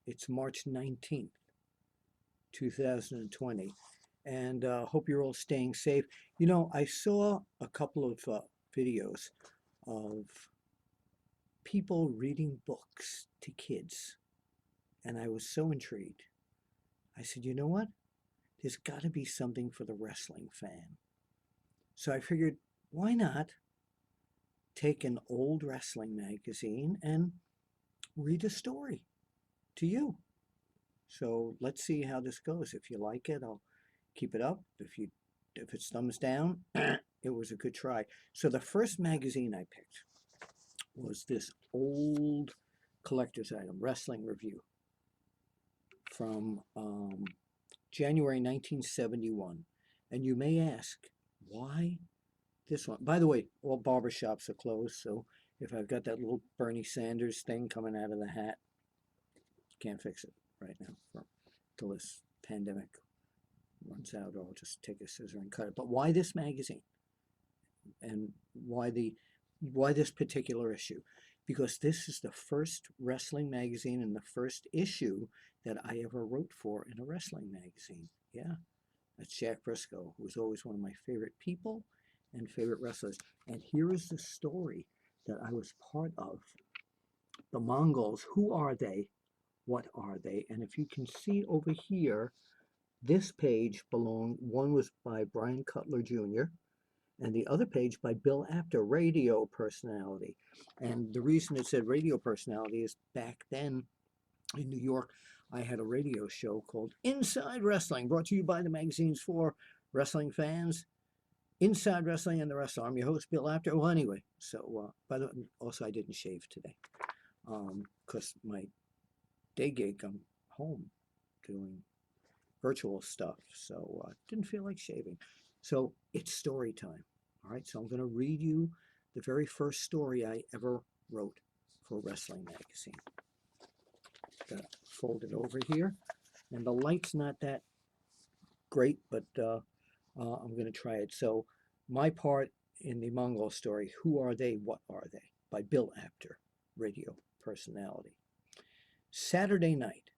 It's March 19th, 2020, and hope you're all staying safe. You know, I saw a couple of videos of people reading books to kids, and I was so intrigued. I said, you know what? There's got to be something for the wrestling fan. So I figured, why not take an old wrestling magazine and read a story to you? So let's see how this goes. If you like it, I'll keep it up. If it's thumbs down, it was a good try. So the first magazine I picked was this old collector's item, Wrestling Review, from January 1971. And you may ask, why this one? By the way, all barbershops are closed, so if I've got that little Bernie Sanders thing coming out of the hat, can't fix it right now till this pandemic runs out, or I'll just take a scissor and cut it. But why this magazine? And why this particular issue? Because this is the first wrestling magazine and the first issue that I ever wrote for in a wrestling magazine. Yeah, that's Jack Briscoe, who was always one of my favorite people and favorite wrestlers. And here is the story that I was part of. The Mongols, who are they? What are they? And if you can see over here, this page one was by Brian Cutler Jr., and the other page by Bill Apter, radio personality. And the reason it said radio personality is back then in New York, I had a radio show called Inside Wrestling, brought to you by the magazines for wrestling fans. Inside Wrestling and the Wrestler. I'm your host, Bill Apter. Well, anyway, so, by the way, also I didn't shave today because my day gig, I'm home doing virtual stuff, so didn't feel like shaving. So it's story time. All right, so I'm going to read you the very first story I ever wrote for a wrestling magazine. Got it folded over here, and the light's not that great, but I'm going to try it. So my part in the Mongol story, Who Are They, What Are They? By Bill Apter, radio personality. Saturday night,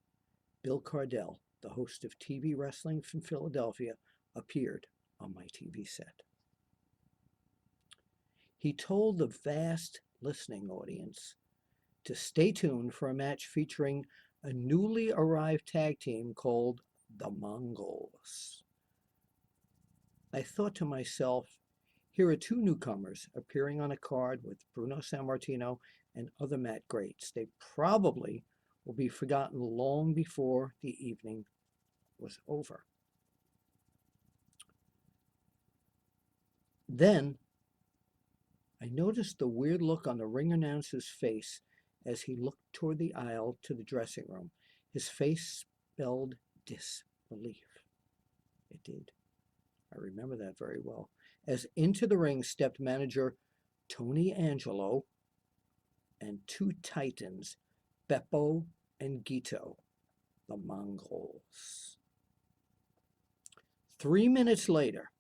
Bill Cardell, the host of TV wrestling from Philadelphia, appeared on my TV set. He told the vast listening audience to stay tuned for a match featuring a newly arrived tag team called the Mongols. I thought to myself, here are two newcomers appearing on a card with Bruno Sammartino and other mat greats. They probably will be forgotten long before the evening was over. Then I noticed the weird look on the ring announcer's face as he looked toward the aisle to the dressing room. His face spelled disbelief. It did. I remember that very well. As into the ring stepped manager Tony Angelo and two titans, Beppo and Gito, the Mongols. 3 minutes later,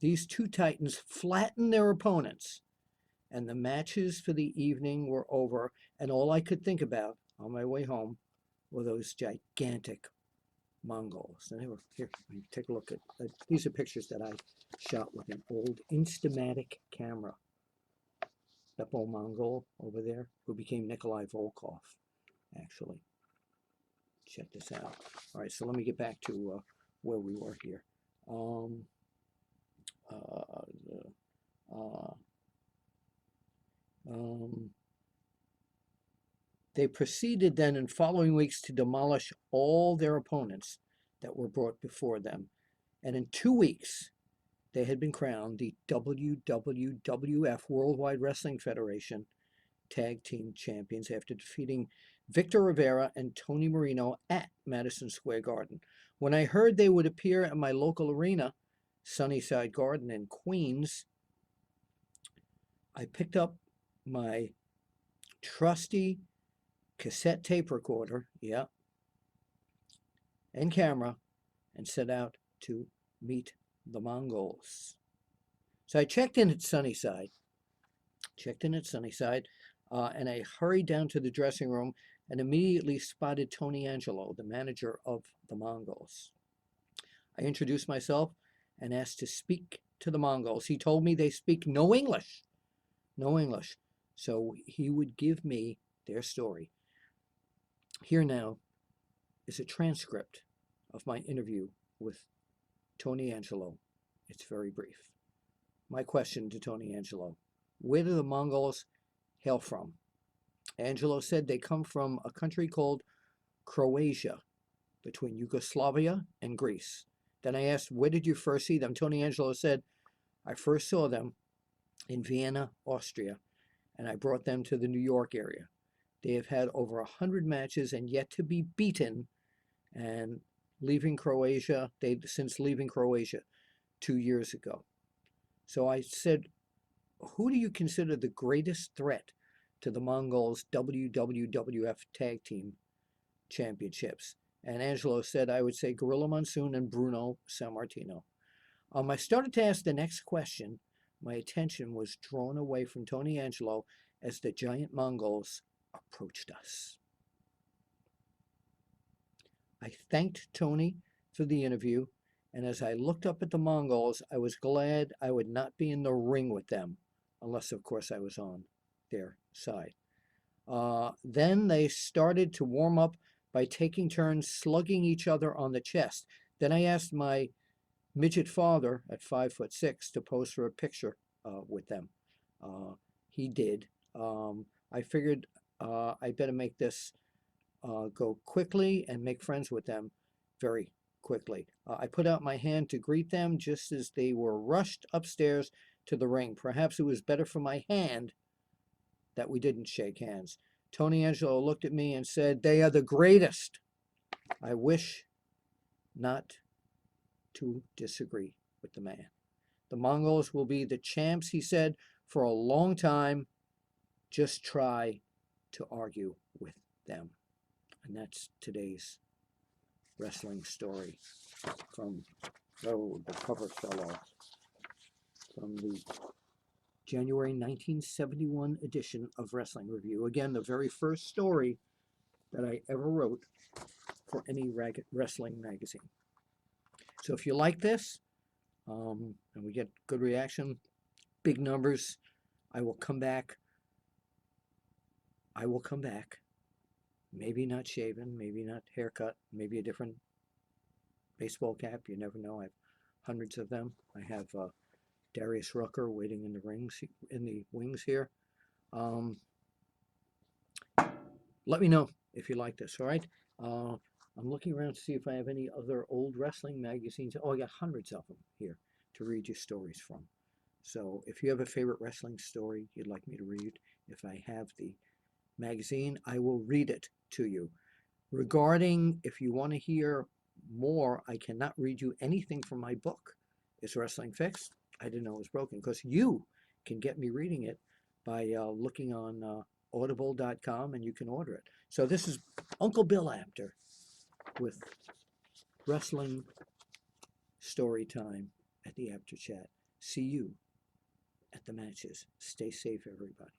these two titans flattened their opponents, and the matches for the evening were over, and all I could think about on my way home were those gigantic Mongols. And they were, here, take a look at, these are pictures that I shot with an old Instamatic camera. Beppo Mongol over there, who became Nikolai Volkov, actually. Check this out. All right, so let me get back to where we were here. They proceeded then in following weeks to demolish all their opponents that were brought before them. And in 2 weeks, they had been crowned the WWF Worldwide Wrestling Federation Tag Team Champions after defeating Victor Rivera and Tony Marino at Madison Square Garden. When I heard they would appear at my local arena, Sunnyside Garden in Queens, I picked up my trusty cassette tape recorder, and camera, and set out to meet the Mongols. So I checked in at Sunnyside, and I hurried down to the dressing room, and immediately spotted Tony Angelo, the manager of the Mongols. I introduced myself and asked to speak to the Mongols. He told me they speak no English. No English. So he would give me their story. Here now is a transcript of my interview with Tony Angelo. It's very brief. My question to Tony Angelo: where do the Mongols hail from? Angelo said they come from a country called Croatia, between Yugoslavia and Greece. Then I asked, where did you first see them? Tony Angelo said, I first saw them in Vienna, Austria, and I brought them to the New York area. They have had over 100 matches and yet to be beaten, and since leaving Croatia 2 years ago. So I said, who do you consider the greatest threat to the Mongols' WWF Tag Team Championships? And Angelo said, I would say Gorilla Monsoon and Bruno Sammartino. I started to ask the next question. My attention was drawn away from Tony Angelo as the giant Mongols approached us. I thanked Tony for the interview, and as I looked up at the Mongols, I was glad I would not be in the ring with them, unless, of course, I was on their side. Then they started to warm up by taking turns slugging each other on the chest. Then I asked my midget father at 5'6" to pose for a picture with them. He did. I figured I better make this go quickly and make friends with them very quickly. I put out my hand to greet them just as they were rushed upstairs to the ring. Perhaps it was better for my hand that we didn't shake hands. Tony Angelo looked at me and said, they are the greatest. I wish not to disagree with the man. The Mongols will be the champs, he said, for a long time. Just try to argue with them. And that's today's wrestling story from the cover fell off, from the January 1971 edition of Wrestling Review. Again, the very first story that I ever wrote for any wrestling magazine. So if you like this, and we get good reaction, big numbers, I will come back. Maybe not shaven, maybe not haircut, maybe a different baseball cap. You never know. I have hundreds of them. I have Darius Rucker waiting in the wings here. Let me know if you like this, all right? I'm looking around to see if I have any other old wrestling magazines. Oh, I got hundreds of them here to read you stories from. So if you have a favorite wrestling story you'd like me to read, if I have the magazine, I will read it to you. Regarding if you want to hear more, I cannot read you anything from my book. Is Wrestling Fixed? I didn't know it was broken, because you can get me reading it by looking on audible.com, and you can order it. So this is Uncle Bill Apter with Wrestling Story Time at the Apter Chat. See you at the matches. Stay safe, everybody.